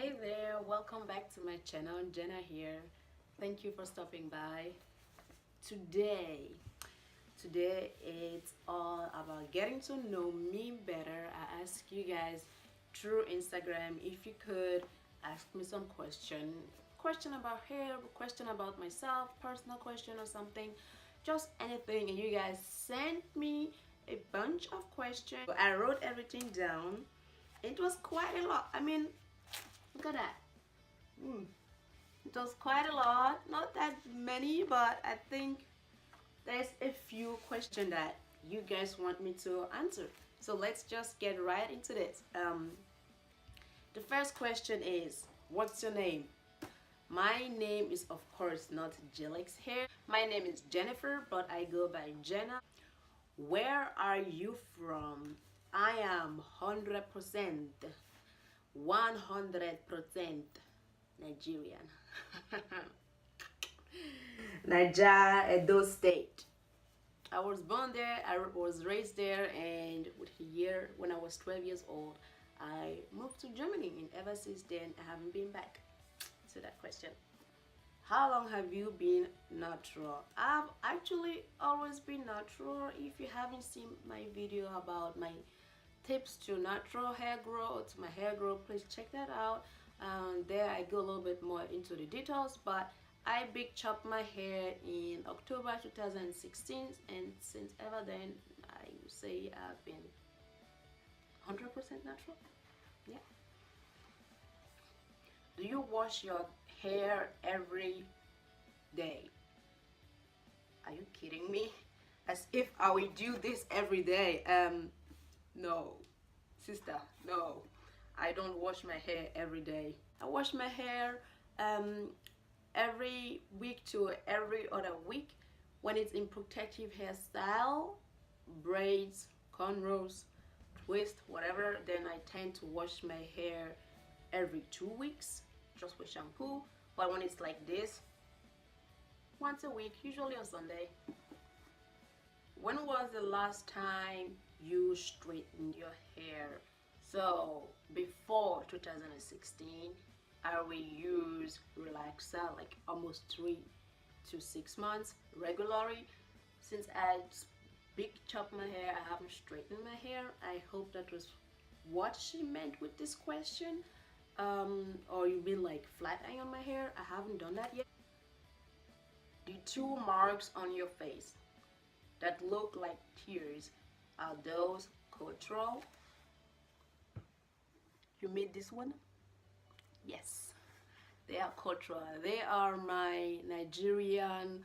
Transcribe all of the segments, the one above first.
Hey there, welcome back to my channel. Jenna here. Thank you for stopping by. Today it's all about getting to know me better. I ask you guys through Instagram if you could ask me some question about hair, question about myself, personal question or something, just anything, and you guys sent me a bunch of questions. I wrote everything down. It was quite a lot. I mean, look at that. It was quite a lot, not that many, but I think there's a few questions that you guys want me to answer. So let's just get right into this. The first question is, what's your name? My name is of course not Jelexia. My name is Jennifer, but I go by Jenna. Where are you from? I am 100% Nigerian. Niger, Edo State. I was born there, I was raised there, and with a year, when I was 12 years old, I moved to Germany, and ever since then, I haven't been back. To that question. How long have you been natural? I've actually always been natural. If you haven't seen my video about my tips to natural hair growth, my hair growth, please check that out. There I go a little bit more into the details, but I big chopped my hair in October 2016, and since ever then I would say I've been 100% natural. Yeah. Do you wash your hair every day? Are you kidding me? As if I will do this every day. No, sister, no. I don't wash my hair every day. I wash my hair every week to every other week when it's in protective hairstyle, braids, cornrows, twist, whatever. Then I tend to wash my hair every 2 weeks just with shampoo. But when it's like this, once a week, usually on Sunday. When was the last time you straightened your hair? So before 2016, I will use relaxer like almost 3 to 6 months regularly. Since I big chop my hair, I haven't straightened my hair. I hope that was what she meant with this question. Or you mean like flat iron my hair? I haven't done that yet. The 2 marks on your face that look like tears, are those cultural? You made this one? Yes, they are cultural. They are my Nigerian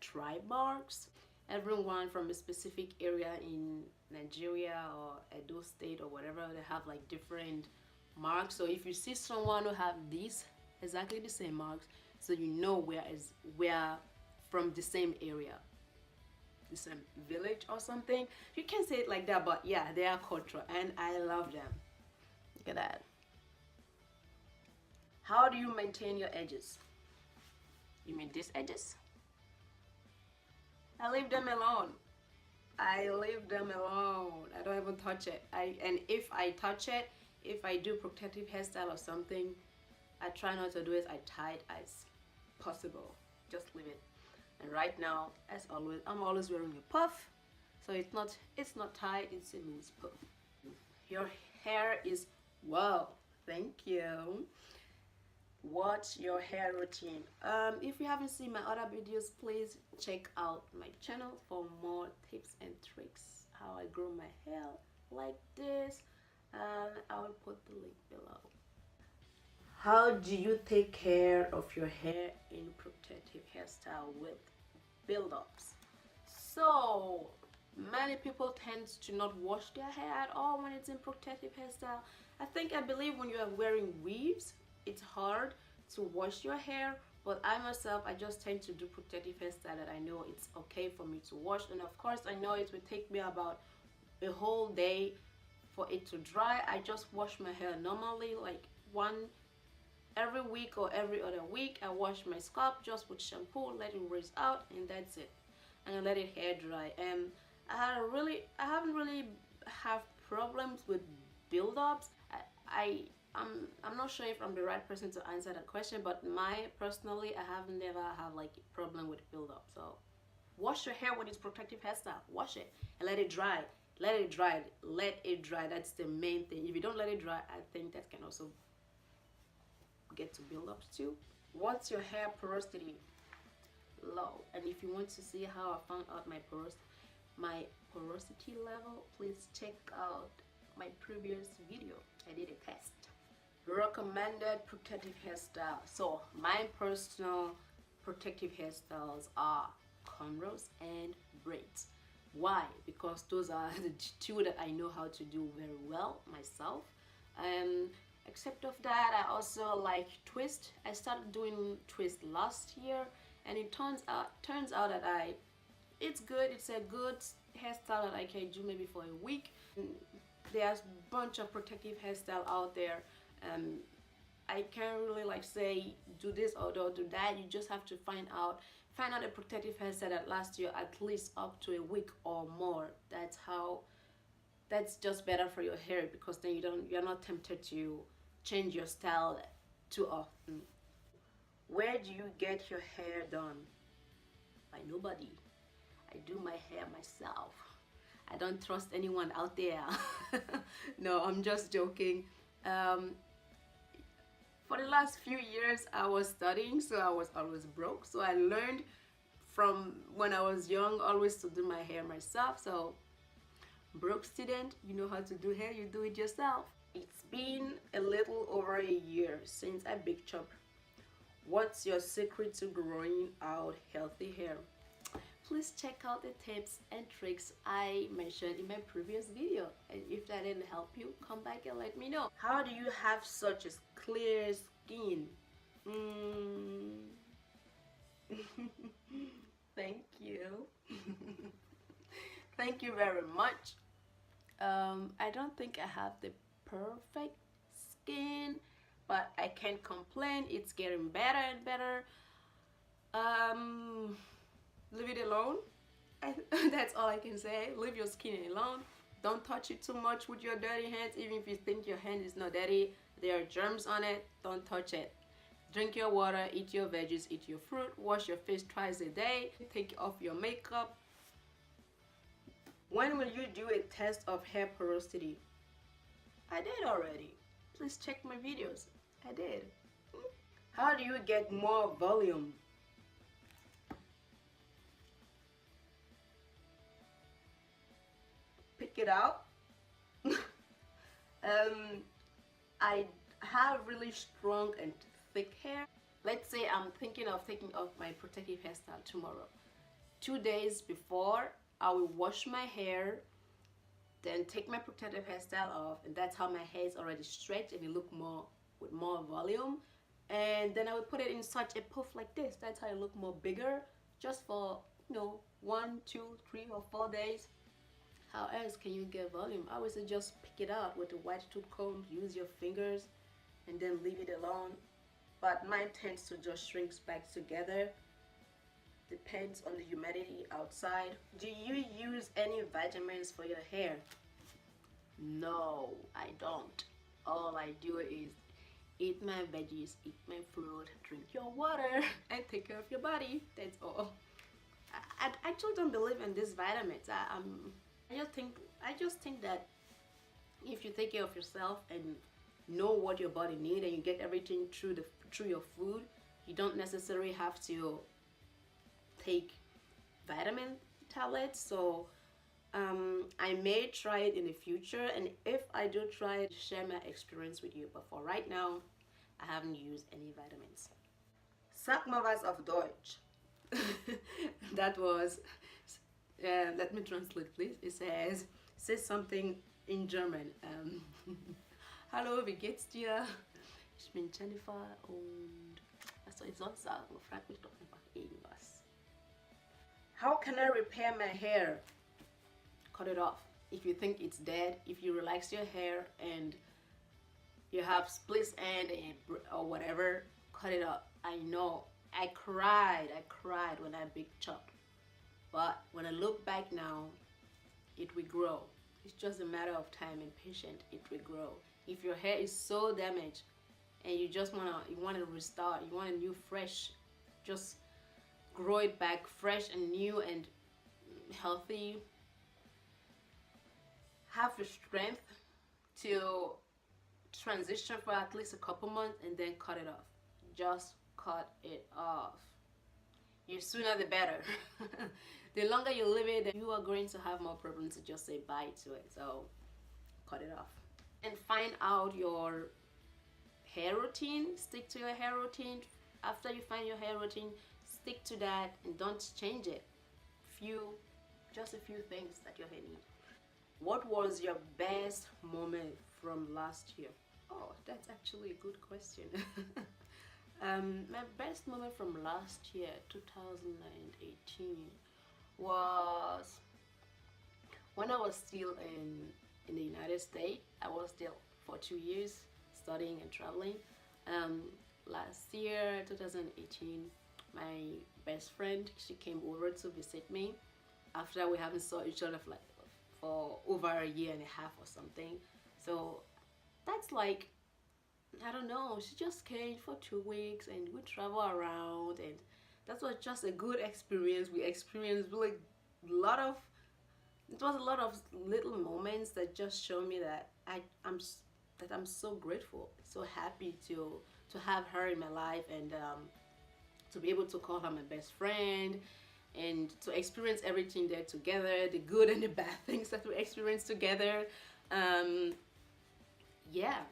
tribe marks. Everyone from a specific area in Nigeria or Edo State or whatever, they have like different marks. So if you see someone who have these exactly the same marks, so you know we're from the same area, the same village or something. You can say it like that, but yeah, they are cultural and I love them. Look at that. How do you maintain your edges? You mean these edges? I leave them alone. I leave them alone. I don't even touch it. And if I touch it, if I do protective hairstyle or something, I try not to do it as tight as possible. Just leave it. And right now, as always, I'm always wearing a puff, so it's not tight, it's a loose puff. Your hair is wow. Thank you. What's your hair routine? If you haven't seen my other videos, please check out my channel for more tips and tricks how I grow my hair like this, and I will put the link below. How do you take care of your hair in protective hairstyle with build-ups? So many people tend to not wash their hair at all when it's in protective hairstyle. I believe when you are wearing weaves, it's hard to wash your hair, but I myself, I just tend to do protective hairstyle that I know it's okay for me to wash. And of course I know it will take me about a whole day for it to dry. I just wash my hair normally, like every week or every other week. I wash my scalp just with shampoo, let it rinse out, and that's it. And I let it hair dry. And I haven't really have problems with build-ups. I I'm not sure if I'm the right person to answer that question, but personally, I have never have like a problem with buildup. So wash your hair with its protective hairstyle. Wash it and let it dry. Let it dry. Let it dry. That's the main thing. If you don't let it dry, I think that can also get to buildups too. What's your hair porosity? Low. And if you want to see how I found out my porosity level, please check out my previous video. I did a test. Recommended protective hairstyle. So my personal protective hairstyles are cornrows and braids. Why? Because those are the two that I know how to do very well myself. Except of that, I also like twist. I started doing twist last year, and it turns out that it's good. It's a good hairstyle that I can do maybe for a week. There's a bunch of protective hairstyle out there. I can't really like say do this or don't do that. You just have to find out a protective hairstyle that lasts you at least up to a week or more. That's just better for your hair, because then you're not tempted to change your style too often. Where do you get your hair done? By nobody. I do my hair myself. I don't trust anyone out there. No, I'm just joking. For the last few years I was studying, so I was always broke. So I learned from when I was young always to do my hair myself. So broke student, you know how to do hair, you do it yourself. It's been a little over a year since I big chop. What's your secret to growing out healthy hair? Please check out the tips and tricks I mentioned in my previous video, and if that didn't help you, come back and let me know. How do you have such a clear skin? Thank you. Thank you very much. I don't think I have the perfect skin, but I can't complain. It's getting better and better. Leave it alone. That's all I can say. Leave your skin alone. Don't touch it too much with your dirty hands. Even if you think your hand is not dirty, there are germs on it. Don't touch it. Drink your water, eat your veggies, eat your fruit, wash your face twice a day, take off your makeup. When will you do a test of hair porosity? I did already. Please check my videos. I did. How do you get more volume? Pick it out. I have really strong and thick hair. Let's say I'm thinking of taking off my protective hairstyle tomorrow. 2 days before, I will wash my hair, then take my protective hairstyle off, and that's how my hair is already stretched and it look more with more volume. And then I will put it in such a puff like this. That's how it look more bigger, just for 1, 2, 3 or 4 days. How else can you get volume? I would say just pick it out with a white tooth comb, use your fingers, and then leave it alone. But mine tends to just shrinks back together. Depends on the humidity outside. Do you use any vitamins for your hair? No, I don't. All I do is eat my veggies, eat my fruit, drink your water, and take care of your body. That's all. I actually don't believe in these vitamins. I just think that if you take care of yourself and know what your body needs, and you get everything through your food, you don't necessarily have to take vitamin tablets. So I may try it in the future, and if I do try it, share my experience with you. But for right now, I haven't used any vitamins. Sag mal was auf Deutsch. That was, let me translate please. It says something in German. Hallo, wie geht's dir? Ich bin Jennifer und was soll ich sonst sagen? Frag mich doch einfach irgendwas. How can I repair my hair? Cut it off. If you think it's dead, if you relax your hair and you have split end or whatever, cut it off. I know, I cried when I big chopped. But when I look back now, it will grow. It's just a matter of time and patience. It will grow. If your hair is so damaged and you wanna restart, you want a new fresh, just grow it back fresh and new and healthy, have the strength to transition for at least a couple months and then cut it off. Just cut it off. The sooner the better. The longer you leave it, you are going to have more problems to just say bye to it. So cut it off. And find out your hair routine. Stick to your hair routine. After you find your hair routine, stick to that and don't change it. Just a few things that your hair needs. What was your best moment from last year? Oh, that's actually a good question. My best moment from last year, 2018, was when I was still in the United States. I was still for 2 years studying and traveling. Last year, 2018, my best friend, she came over to visit me after we haven't saw each other for over a year and a half or something. So that's like, I don't know, she just came for 2 weeks and we travel around, and that was just a good experience. We experienced really a lot of, it was a lot of little moments that just show me that I'm so grateful, so happy to have her in my life, and to be able to call her my best friend, and to experience everything there together, the good and the bad things that we experienced together. Yeah,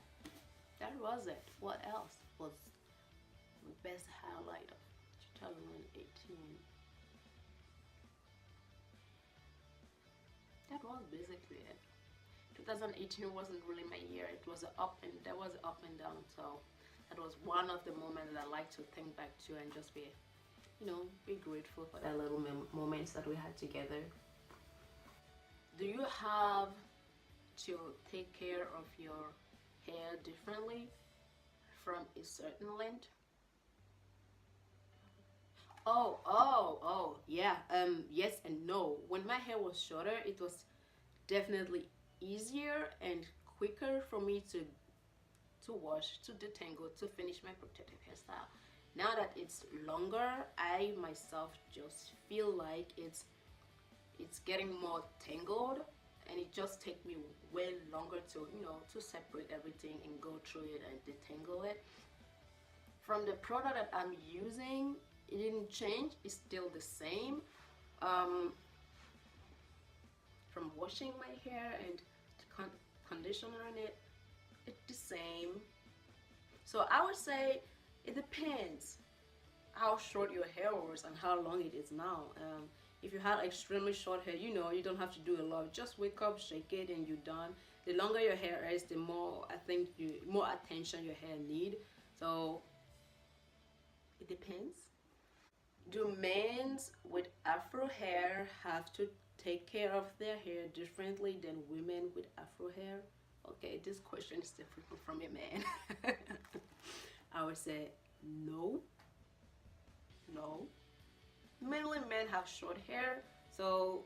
that was it. What else was the best highlight of 2018? That was basically it. 2018 wasn't really my year. It was there was an up and down. So that was one of the moments that I like to think back to and just be grateful for that little moments that we had together. Do you have to take care of your hair differently from a certain length? Oh, yeah. Yes and no. When my hair was shorter, it was definitely easier and quicker for me to wash, to detangle, to finish my protective hairstyle. Now that it's longer, I myself just feel like it's getting more tangled, and it just takes me way longer to separate everything and go through it and detangle it. From the product that I'm using, it didn't change. It's still the same. From washing my hair and conditioning it's the same. So I would say it depends how short your hair was and how long it is now. If you had extremely short hair, you don't have to do a lot. Just wake up, shake it, and you're done. The longer your hair is, the more I think more attention your hair need. So it depends. Do men with afro hair have to take care of their hair differently than women with afro hair? Okay, this question is different from a man. I would say no. No. Mainly men have short hair, so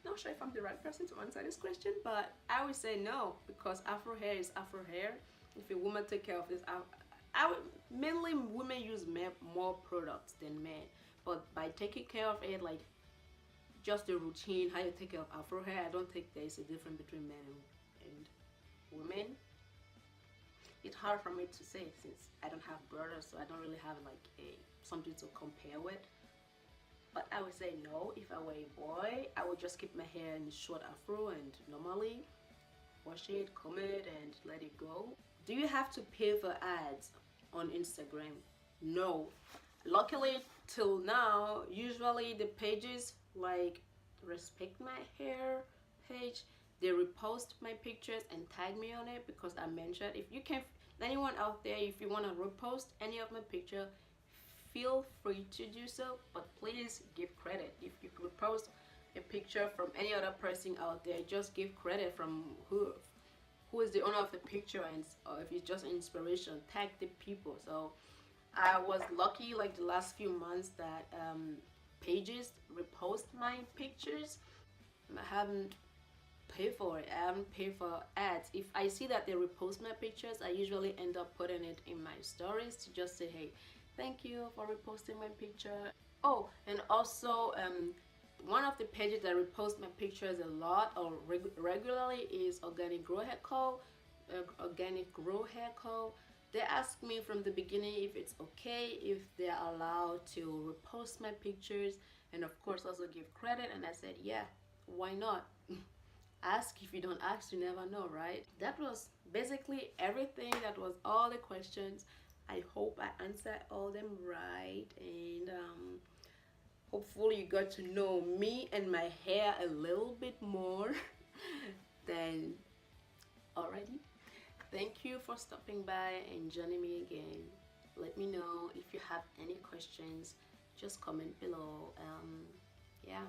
not sure if I'm the right person to answer this question, but I would say no, because afro hair is afro hair. If a woman take care of this, mainly women use more products than men, but by taking care of it, like just the routine, how you take care of afro hair, I don't think there is a difference between men and women. It's hard for me to say since I don't have brothers, so I don't really have like something to compare with. But I would say no. If I were a boy, I would just keep my hair in short afro and normally wash it, comb it, and let it go. Do you have to pay for ads on Instagram? No. Luckily, till now, usually the pages like Respect My Hair page, they repost my pictures and tag me on it because I mentioned. If you can, anyone out there, if you want to repost any of my picture, feel free to do so, but please give credit. If you could post a picture from any other person out there, just give credit from who is the owner of the picture, and or if it's just inspiration, tag the people. So I was lucky like the last few months that pages repost my pictures. I haven't pay for it. I haven't paid for ads. If I see that they repost my pictures, I usually end up putting it in my stories to just say, hey, thank you for reposting my picture. Oh, and also one of the pages that repost my pictures a lot or regularly is Organic Grow Hair Co. Organic Grow Hair Co. They asked me from the beginning if it's okay, if they're allowed to repost my pictures, and of course also give credit. And I said, yeah, why not? Ask. If you don't ask, you never know, right? That was basically everything. That was all the questions. I hope I answered all them right, and hopefully you got to know me and my hair a little bit more than already. Thank you for stopping by and joining me again. Let me know if you have any questions. Just comment below. Yeah.